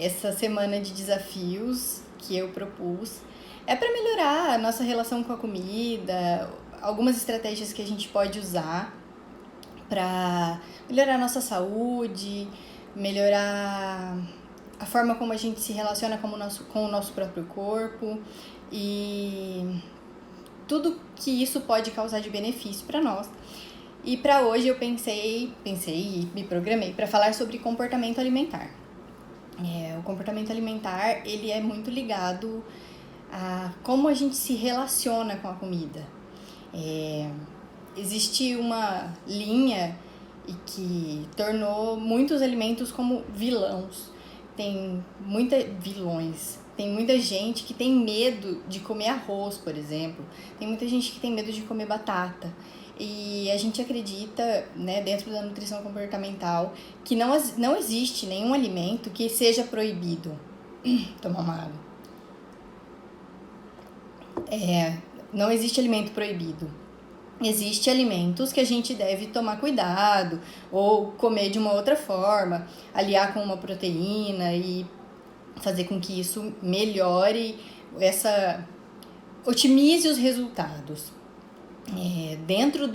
essa semana de desafios que eu propus é para melhorar a nossa relação com a comida, algumas estratégias que a gente pode usar para melhorar a nossa saúde, melhorar a forma como a gente se relaciona com o nosso próprio corpo e tudo que isso pode causar de benefício para nós. E para hoje eu pensei e me programei para falar sobre comportamento alimentar. O comportamento alimentar, ele é muito ligado a como a gente se relaciona com a comida. Existe uma linha e que tornou muitos alimentos como vilões. Tem muita gente que tem medo de comer arroz, por exemplo. Tem muita gente que tem medo de comer batata. E a gente acredita, né, dentro da nutrição comportamental, que não existe nenhum alimento que seja proibido. Tomar uma água. Não existe alimento proibido. Existem alimentos que a gente deve tomar cuidado ou comer de uma outra forma, aliar com uma proteína e fazer com que isso melhore, otimize os resultados. Dentro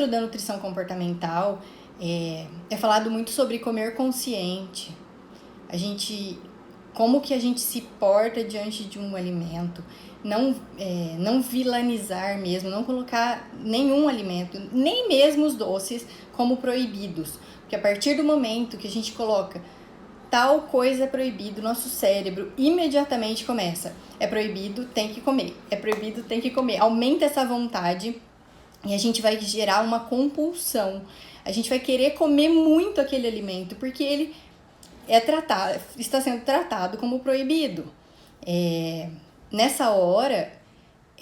da nutrição comportamental, é falado muito sobre comer consciente. Como que a gente se porta diante de um alimento, não vilanizar mesmo, não colocar nenhum alimento, nem mesmo os doces, como proibidos. Porque a partir do momento que a gente coloca tal coisa é proibido, nosso cérebro imediatamente começa. É proibido, tem que comer. É proibido, tem que comer. Aumenta essa vontade e a gente vai gerar uma compulsão. A gente vai querer comer muito aquele alimento, porque ele está sendo tratado como proibido. Nessa hora,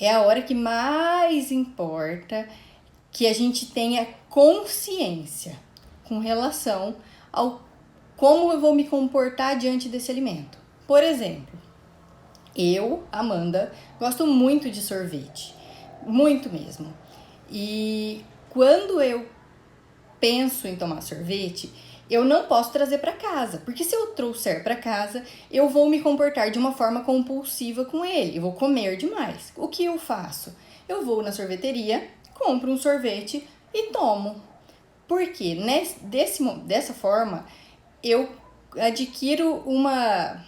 é a hora que mais importa que a gente tenha consciência com relação ao como eu vou me comportar diante desse alimento. Por exemplo, eu, Amanda, gosto muito de sorvete. Muito mesmo. E quando eu penso em tomar sorvete, eu não posso trazer para casa, porque se eu trouxer para casa, eu vou me comportar de uma forma compulsiva com ele, eu vou comer demais. O que eu faço? Eu vou na sorveteria, compro um sorvete e tomo. Porque dessa forma, eu adquiro uma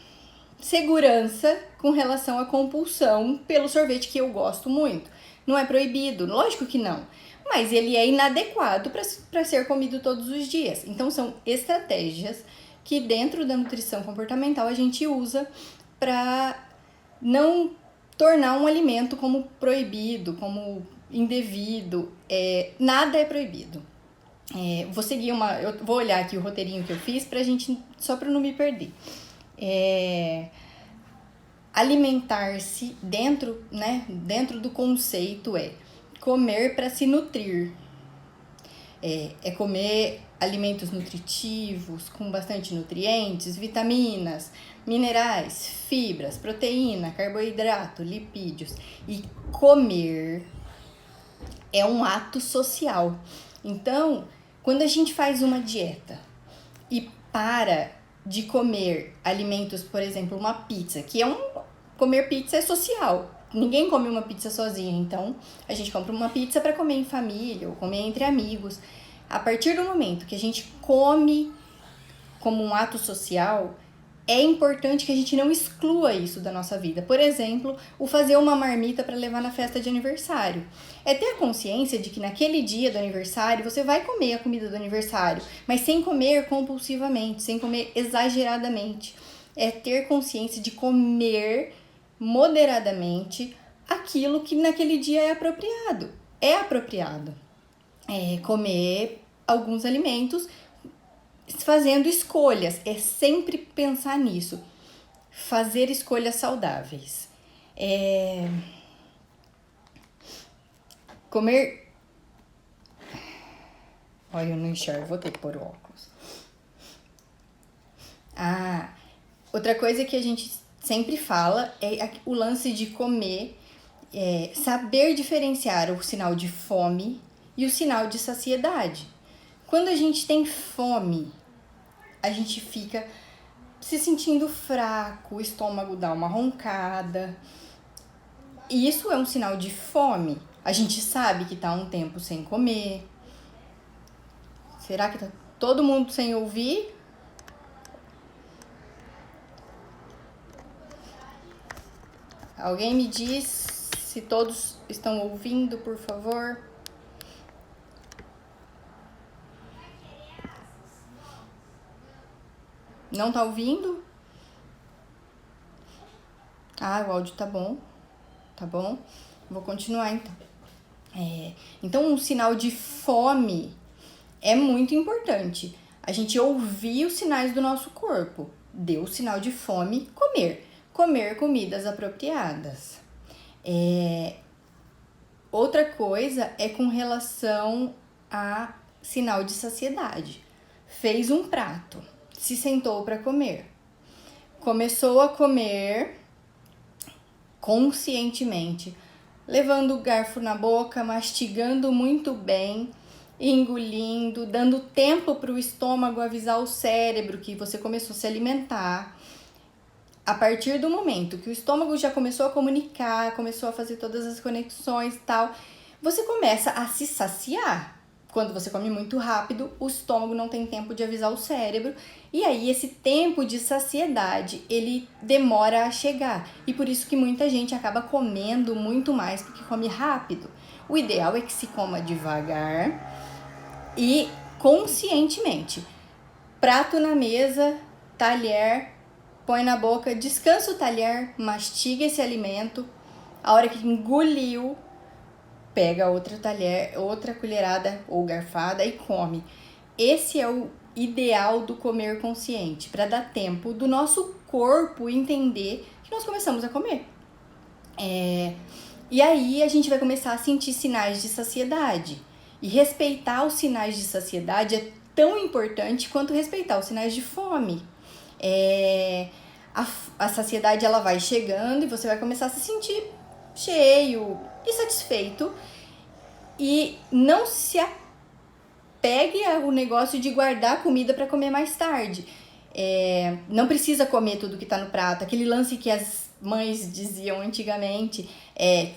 segurança com relação à compulsão pelo sorvete que eu gosto muito. Não é proibido, lógico que não, mas ele é inadequado para ser comido todos os dias. Então são estratégias que dentro da nutrição comportamental a gente usa para não tornar um alimento como proibido, como indevido. Nada é proibido. Eu vou olhar aqui o roteirinho que eu fiz só para não me perder. Alimentar-se dentro do conceito comer para se nutrir. Comer alimentos nutritivos, com bastante nutrientes, vitaminas, minerais, fibras, proteína, carboidrato, lipídios. E comer é um ato social. Então, quando a gente faz uma dieta e para de comer alimentos, por exemplo, uma pizza, comer pizza é social. Ninguém come uma pizza sozinho, então a gente compra uma pizza para comer em família ou comer entre amigos. A partir do momento que a gente come como um ato social, é importante que a gente não exclua isso da nossa vida. Por exemplo, o fazer uma marmita para levar na festa de aniversário. É ter a consciência de que naquele dia do aniversário você vai comer a comida do aniversário, mas sem comer compulsivamente, sem comer exageradamente. É ter consciência de comer moderadamente aquilo que naquele dia é apropriado. É apropriado comer alguns alimentos fazendo escolhas. É sempre pensar nisso. Fazer escolhas saudáveis. Comer... Olha, eu não enxergo, vou ter que pôr o óculos. Outra coisa que a gente sempre fala é o lance de comer, saber diferenciar o sinal de fome e o sinal de saciedade. Quando a gente tem fome, a gente fica se sentindo fraco, o estômago dá uma roncada. E isso é um sinal de fome. A gente sabe que tá um tempo sem comer. Será que tá todo mundo sem ouvir? Alguém me diz se todos estão ouvindo, por favor? Não tá ouvindo? Ah, o áudio tá bom. Tá bom? Vou continuar então. Então, um sinal de fome é muito importante. A gente ouvir os sinais do nosso corpo. Deu o sinal de fome, comer. Comer comidas apropriadas. Outra coisa é com relação a sinal de saciedade. Fez um prato, se sentou para comer. Começou a comer conscientemente, levando o garfo na boca, mastigando muito bem, engolindo, dando tempo para o estômago avisar o cérebro que você começou a se alimentar. A partir do momento que o estômago já começou a comunicar, começou a fazer todas as conexões e tal, você começa a se saciar. Quando você come muito rápido, o estômago não tem tempo de avisar o cérebro. E aí, esse tempo de saciedade, ele demora a chegar. E por isso que muita gente acaba comendo muito mais, porque come rápido. O ideal é que se coma devagar e conscientemente. Prato na mesa, talher, põe na boca, descansa o talher, mastiga esse alimento. A hora que engoliu, pega outra talher, outra colherada ou garfada e come. Esse é o ideal do comer consciente, para dar tempo do nosso corpo entender que nós começamos a comer. E aí a gente vai começar a sentir sinais de saciedade. E respeitar os sinais de saciedade é tão importante quanto respeitar os sinais de fome. A saciedade ela vai chegando e você vai começar a se sentir cheio e satisfeito. E não se apegue ao negócio de guardar comida para comer mais tarde. Não precisa comer tudo que tá no prato. Aquele lance que as mães diziam antigamente,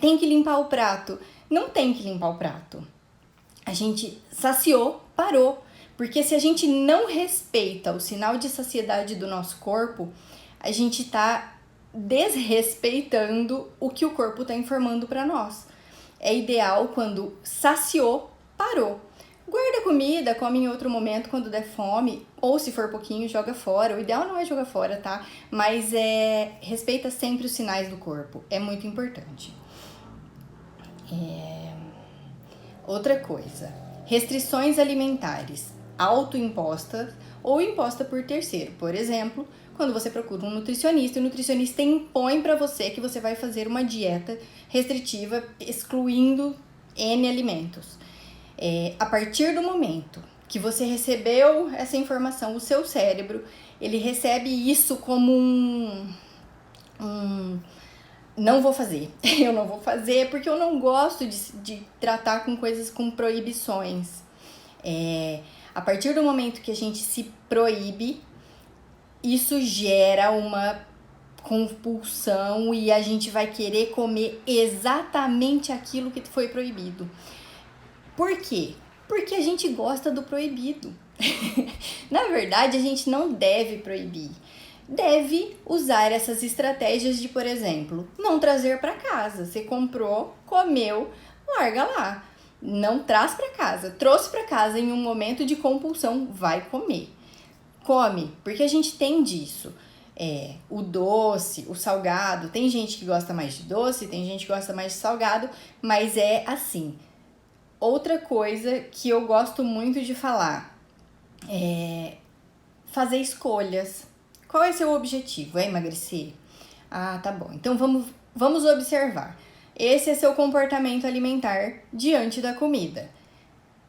tem que limpar o prato. Não tem que limpar o prato. A gente saciou, parou. Porque se a gente não respeita o sinal de saciedade do nosso corpo, a gente tá desrespeitando o que o corpo tá informando para nós. É ideal quando saciou, parou. Guarda comida, come em outro momento quando der fome, ou se for pouquinho, joga fora. O ideal não é jogar fora, tá? Mas respeita sempre os sinais do corpo, é muito importante. Outra coisa, restrições alimentares autoimpostas ou imposta por terceiro. Por exemplo, quando você procura um nutricionista, o nutricionista impõe para você que você vai fazer uma dieta restritiva, excluindo N alimentos. A partir do momento que você recebeu essa informação, o seu cérebro, ele recebe isso como não vou fazer. Eu não vou fazer porque eu não gosto de tratar com coisas com proibições. A partir do momento que a gente se proíbe, isso gera uma compulsão e a gente vai querer comer exatamente aquilo que foi proibido. Por quê? Porque a gente gosta do proibido. Na verdade, a gente não deve proibir. Deve usar essas estratégias de, por exemplo, não trazer para casa. Você comprou, comeu, larga lá. Não traz para casa. Trouxe para casa em um momento de compulsão, vai comer. Come, porque a gente tem disso. O doce, o salgado. Tem gente que gosta mais de doce, tem gente que gosta mais de salgado, mas é assim. Outra coisa que eu gosto muito de falar é fazer escolhas. Qual é seu objetivo? É emagrecer? Ah, tá bom. Então vamos observar. Esse é seu comportamento alimentar diante da comida.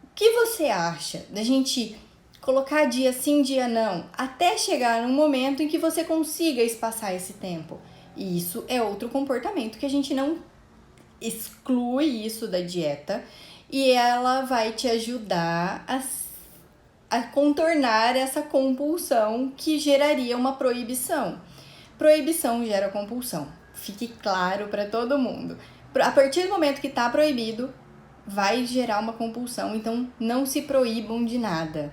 O que você acha da gente colocar dia sim, dia não, até chegar num momento em que você consiga espaçar esse tempo? E isso é outro comportamento que a gente não exclui isso da dieta e ela vai te ajudar a contornar essa compulsão que geraria uma proibição. Proibição gera compulsão. Fique claro para todo mundo. A partir do momento que está proibido, vai gerar uma compulsão. Então, não se proíbam de nada.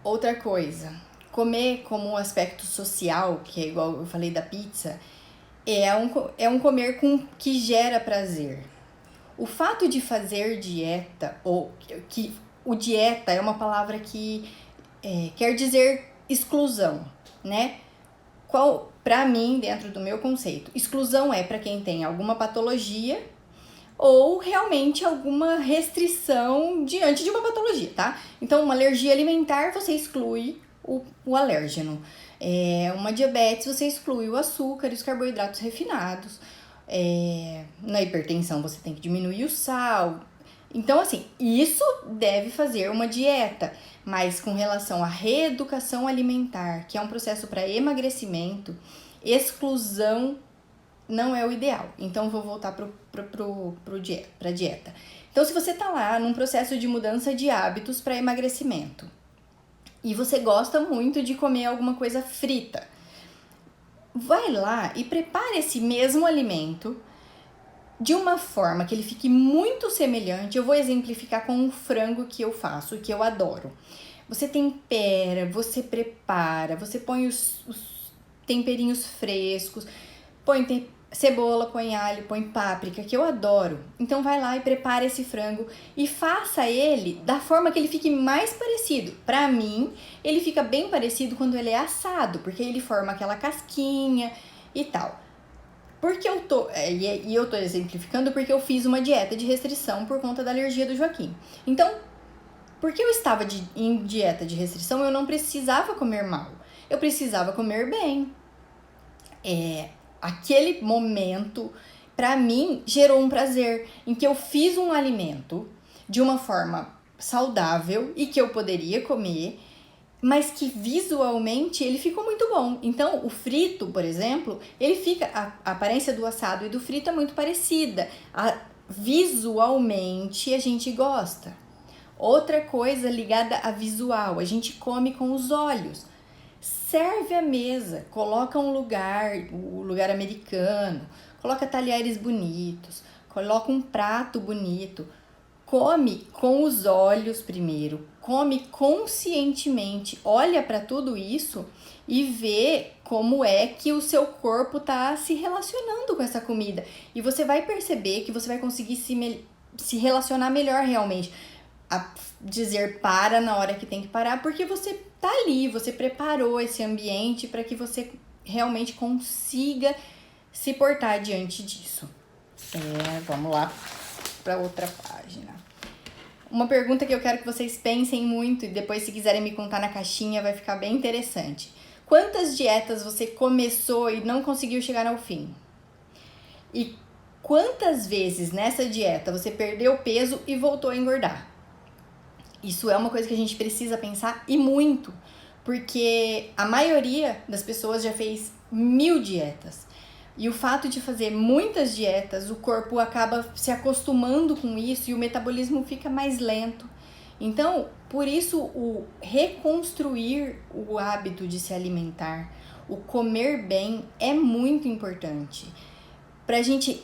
Outra coisa, comer como um aspecto social, que é igual eu falei da pizza, é um comer que gera prazer. O fato de fazer dieta, ou que o dieta é uma palavra que quer dizer exclusão, né? Para mim, dentro do meu conceito, exclusão é para quem tem alguma patologia ou realmente alguma restrição diante de uma patologia, tá? Então, uma alergia alimentar, você exclui o alérgeno. Uma diabetes, você exclui o açúcar e os carboidratos refinados. Na hipertensão, você tem que diminuir o sal. Então, assim, isso deve fazer uma dieta, mas com relação à reeducação alimentar, que é um processo para emagrecimento, exclusão não é o ideal. Então, vou voltar pra dieta. Então, se você tá lá num processo de mudança de hábitos para emagrecimento e você gosta muito de comer alguma coisa frita, vai lá e prepara esse mesmo alimento de uma forma que ele fique muito semelhante. Eu vou exemplificar com um frango que eu faço, que eu adoro. Você tempera, você prepara, você põe os temperinhos frescos, põe cebola, põe alho, põe páprica, que eu adoro. Então vai lá e prepara esse frango e faça ele da forma que ele fique mais parecido. Pra mim, ele fica bem parecido quando ele é assado, porque ele forma aquela casquinha e tal. Porque eu tô exemplificando porque eu fiz uma dieta de restrição por conta da alergia do Joaquim. Então, porque eu estava em dieta de restrição, eu não precisava comer mal. Eu precisava comer bem. Aquele momento, pra mim, gerou um prazer em que eu fiz um alimento de uma forma saudável e que eu poderia comer, mas que visualmente ele ficou muito bom. Então, o frito, por exemplo, ele fica... A aparência do assado e do frito é muito parecida. Visualmente, a gente gosta. Outra coisa ligada a visual, a gente come com os olhos. Serve a mesa, coloca o lugar americano, coloca talheres bonitos, coloca um prato bonito. Come com os olhos primeiro, come conscientemente, olha para tudo isso e vê como é que o seu corpo tá se relacionando com essa comida. E você vai perceber que você vai conseguir se relacionar melhor realmente. A dizer para na hora que tem que parar, porque você tá ali, você preparou esse ambiente para que você realmente consiga se portar diante disso. Vamos lá para outra página. Uma pergunta que eu quero que vocês pensem muito e depois, se quiserem me contar na caixinha, vai ficar bem interessante. Quantas dietas você começou e não conseguiu chegar ao fim? E quantas vezes nessa dieta você perdeu peso e voltou a engordar? Isso é uma coisa que a gente precisa pensar e muito, porque a maioria das pessoas já fez 1000 dietas. E o fato de fazer muitas dietas, o corpo acaba se acostumando com isso e o metabolismo fica mais lento. Então, por isso, o reconstruir o hábito de se alimentar, o comer bem é muito importante. Pra gente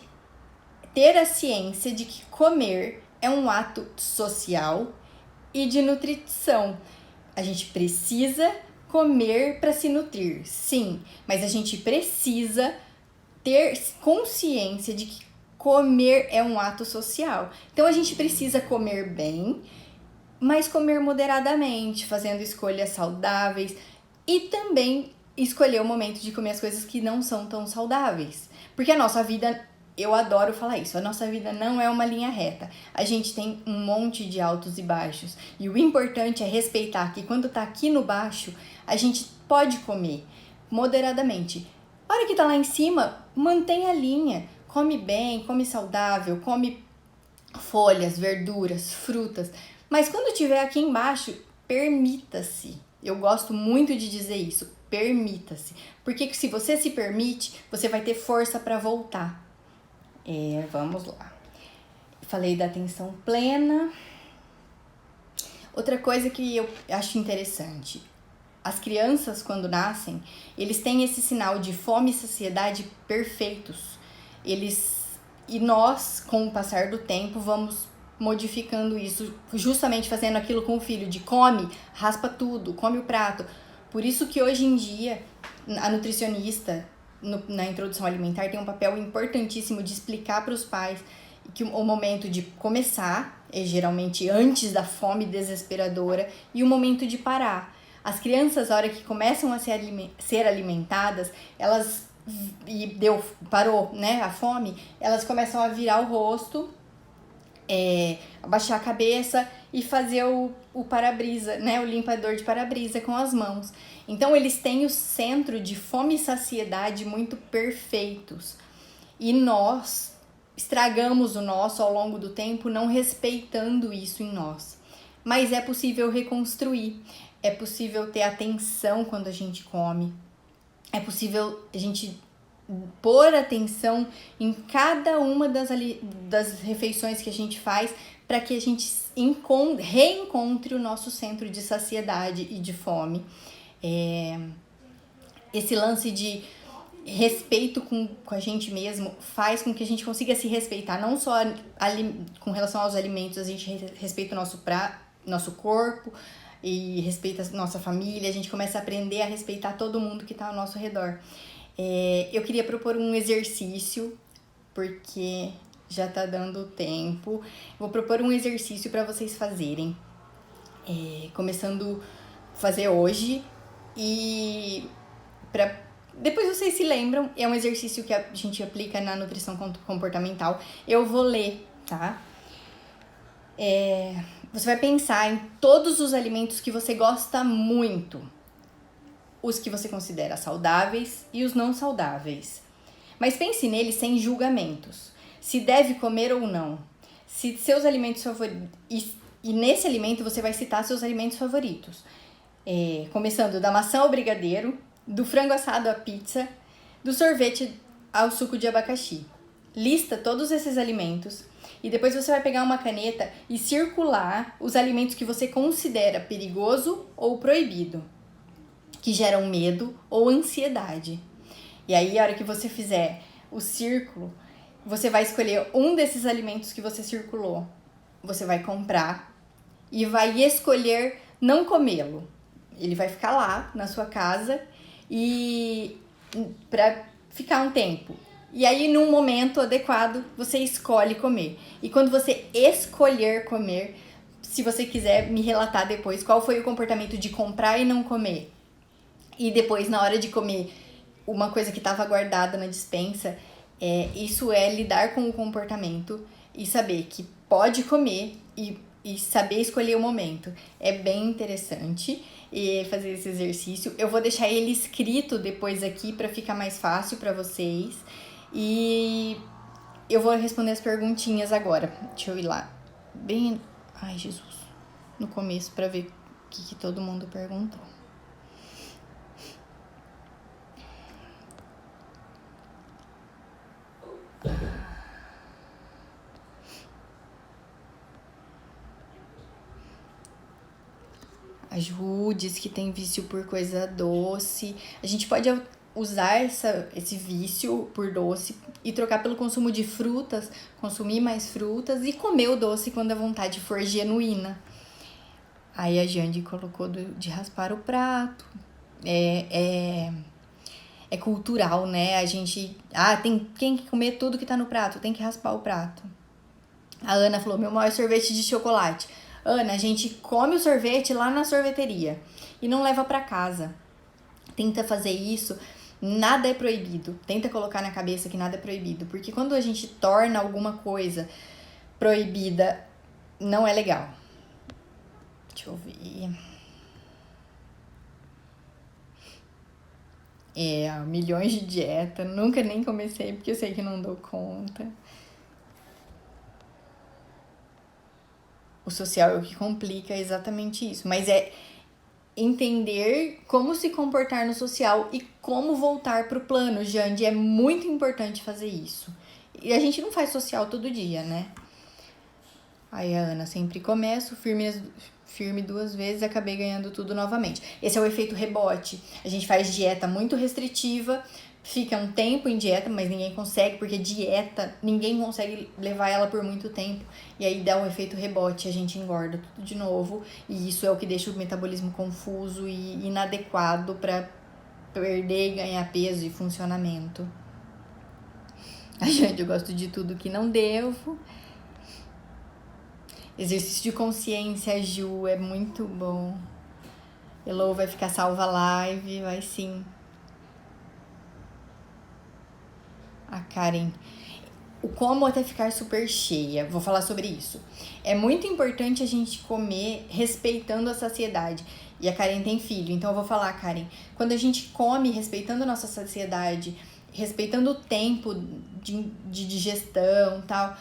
ter a ciência de que comer é um ato social e de nutrição. A gente precisa comer para se nutrir, sim, mas a gente precisa ter consciência de que comer é um ato social. Então a gente precisa comer bem, mas comer moderadamente, fazendo escolhas saudáveis e também escolher o momento de comer as coisas que não são tão saudáveis. Porque a nossa vida, eu adoro falar isso, a nossa vida não é uma linha reta. A gente tem um monte de altos e baixos. E o importante é respeitar que quando tá aqui no baixo, a gente pode comer moderadamente. A hora que tá lá em cima, mantém a linha. Come bem, come saudável, come folhas, verduras, frutas. Mas quando estiver aqui embaixo, permita-se. Eu gosto muito de dizer isso, permita-se. Porque se você se permite, você vai ter força para voltar. Vamos lá. Falei da atenção plena. Outra coisa que eu acho interessante, as crianças quando nascem, eles têm esse sinal de fome e saciedade perfeitos. E nós, com o passar do tempo, vamos modificando isso, justamente fazendo aquilo com o filho, de come, raspa tudo, come o prato. Por isso que hoje em dia, a nutricionista, na introdução alimentar, tem um papel importantíssimo de explicar para os pais que o momento de começar é geralmente antes da fome desesperadora e o momento de parar. As crianças, a hora que começam a ser alimentadas, elas parou, né, a fome, elas começam a virar o rosto, abaixar a cabeça e fazer o para-brisa, né, o limpador de para-brisa com as mãos. Então eles têm o centro de fome e saciedade muito perfeitos. E nós estragamos o nosso ao longo do tempo, não respeitando isso em nós. Mas é possível reconstruir, é possível ter atenção quando a gente come, é possível a gente pôr atenção em cada uma das refeições que a gente faz para que a gente reencontre o nosso centro de saciedade e de fome. Esse lance de respeito com a gente mesmo faz com que a gente consiga se respeitar, não só com relação aos alimentos, a gente respeita o nosso corpo e respeita a nossa família, a gente começa a aprender a respeitar todo mundo que está ao nosso redor. Eu queria propor um exercício, porque já tá dando tempo. Vou propor um exercício para vocês fazerem, começando a fazer hoje, e depois vocês se lembram, é um exercício que a gente aplica na nutrição comportamental. Eu vou ler, tá? Você vai pensar em todos os alimentos que você gosta muito, os que você considera saudáveis e os não saudáveis. Mas pense neles sem julgamentos. Se deve comer ou não. Se seus alimentos favoritos. E nesse alimento você vai citar seus alimentos favoritos. Começando da maçã ao brigadeiro, do frango assado à pizza, do sorvete ao suco de abacaxi. Lista todos esses alimentos e depois você vai pegar uma caneta e circular os alimentos que você considera perigoso ou proibido, que geram medo ou ansiedade. E aí, a hora que você fizer o círculo, você vai escolher um desses alimentos que você circulou. Você vai comprar e vai escolher não comê-lo. Ele vai ficar lá na sua casa e para ficar um tempo. E aí, num momento adequado, você escolhe comer. E quando você escolher comer, se você quiser me relatar depois qual foi o comportamento de comprar e não comer, e depois, na hora de comer, uma coisa que estava guardada na despensa, isso é lidar com o comportamento e saber que pode comer e saber escolher o momento. É bem interessante fazer esse exercício. Eu vou deixar ele escrito depois aqui para ficar mais fácil para vocês. E eu vou responder as perguntinhas agora. Deixa eu ir lá. Ai, Jesus. No começo para ver o que todo mundo perguntou. A Ju diz que tem vício por coisa doce. A gente pode usar esse vício por doce e trocar pelo consumo de frutas, consumir mais frutas e comer o doce quando a vontade for genuína. Aí a Jande colocou de raspar o prato. É cultural, né? A gente... tem que comer tudo que tá no prato, tem que raspar o prato. A Ana falou, meu maior sorvete de chocolate. Ana, a gente come o sorvete lá na sorveteria e não leva pra casa. Tenta fazer isso, nada é proibido. Tenta colocar na cabeça que nada é proibido. Porque quando a gente torna alguma coisa proibida, não é legal. Deixa eu ver... milhões de dieta. Nunca nem comecei porque eu sei que não dou conta. O social é o que complica exatamente isso. Mas é entender como se comportar no social e como voltar pro plano, Jande. É muito importante fazer isso. E a gente não faz social todo dia, né? Aí a Ana, sempre começo, firme 2 vezes, acabei ganhando tudo novamente. Esse é o efeito rebote. A gente faz dieta muito restritiva, fica um tempo em dieta, mas ninguém consegue, porque dieta, ninguém consegue levar ela por muito tempo. E aí dá um efeito rebote, a gente engorda tudo de novo. E isso é o que deixa o metabolismo confuso e inadequado para perder e ganhar peso e funcionamento. A gente, eu gosto de tudo que não devo. Exercício de consciência, Ju, é muito bom. Elô, vai ficar salva a live, vai sim. A Karen, o como até ficar super cheia, vou falar sobre isso. É muito importante a gente comer respeitando a saciedade. E a Karen tem filho, então eu vou falar, Karen, quando a gente come respeitando a nossa saciedade, respeitando o tempo de digestão e tal,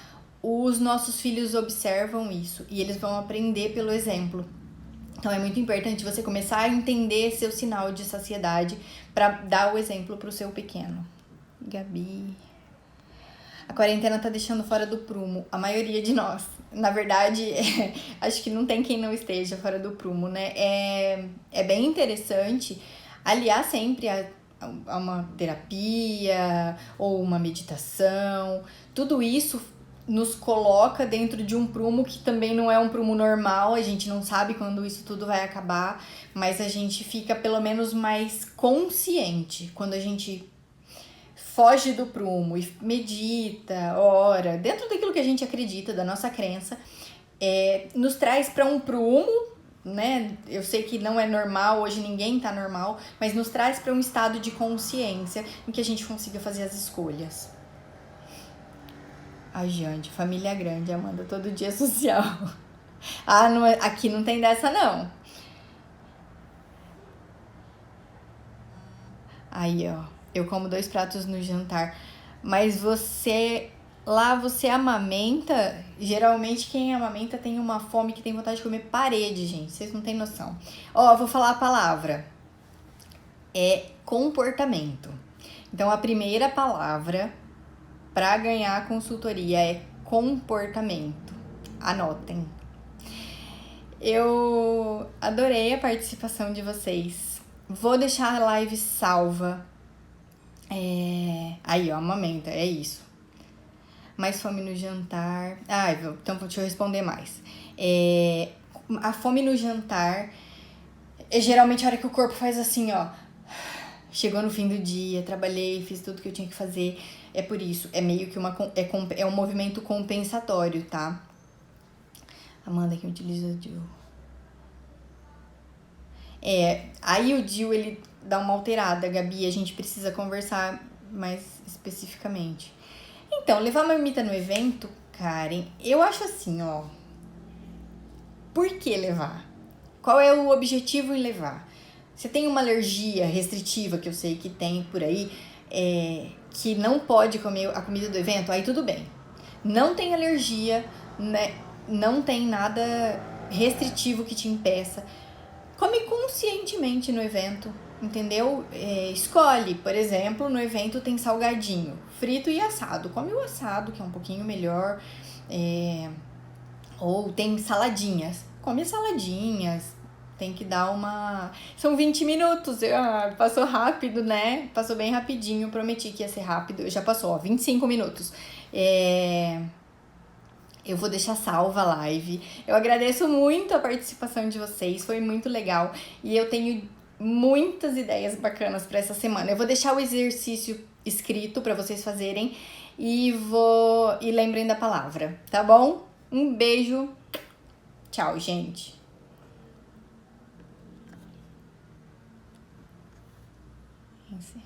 os nossos filhos observam isso e eles vão aprender pelo exemplo. Então é muito importante você começar a entender seu sinal de saciedade para dar o exemplo para o seu pequeno. Gabi, a quarentena tá deixando fora do prumo a maioria de nós. Na verdade, acho que não tem quem não esteja fora do prumo, né? É bem interessante aliar sempre a uma terapia ou uma meditação. Tudo isso nos coloca dentro de um prumo que também não é um prumo normal, a gente não sabe quando isso tudo vai acabar, mas a gente fica pelo menos mais consciente quando a gente foge do prumo e medita, ora, dentro daquilo que a gente acredita, da nossa crença, nos traz para um prumo, né? Eu sei que não é normal, hoje ninguém tá normal, mas nos traz para um estado de consciência em que a gente consiga fazer as escolhas. A Jande, família grande, Amanda, todo dia social. Ah, não, aqui não tem dessa não. Aí, ó, eu como 2 pratos no jantar. Mas lá você amamenta, geralmente quem amamenta tem uma fome que tem vontade de comer parede, gente. Vocês não têm noção. Ó, eu vou falar a palavra. É comportamento. Então, a primeira palavra para ganhar a consultoria é comportamento. Anotem. Eu adorei a participação de vocês. Vou deixar a live salva. Aí, ó, amamenta, é isso. Mais fome no jantar. Então deixa eu responder mais. A fome no jantar é geralmente a hora que o corpo faz assim, ó. Chegou no fim do dia, trabalhei, fiz tudo que eu tinha que fazer. É por isso. É meio que um movimento compensatório, tá? Amanda que utiliza o DIU. Aí o DIU, ele dá uma alterada, Gabi. A gente precisa conversar mais especificamente. Então, levar marmita no evento, Karen, eu acho assim, ó. Por que levar? Qual é o objetivo em levar? Você tem uma alergia restritiva, que eu sei que tem por aí, que não pode comer a comida do evento, aí tudo bem. Não tem alergia, né? Não tem nada restritivo que te impeça. Come conscientemente no evento, entendeu? Escolhe, por exemplo, no evento tem salgadinho, frito e assado. Come o assado, que é um pouquinho melhor. Ou tem saladinhas. Come as saladinhas. Tem que dar uma... São 20 minutos. Passou rápido, né? Passou bem rapidinho. Prometi que ia ser rápido. Já passou, ó, 25 minutos. Eu vou deixar salva a live. Eu agradeço muito a participação de vocês. Foi muito legal. E eu tenho muitas ideias bacanas para essa semana. Eu vou deixar o exercício escrito para vocês fazerem. E lembrem da palavra, tá bom? Um beijo. Tchau, gente. Encerrar.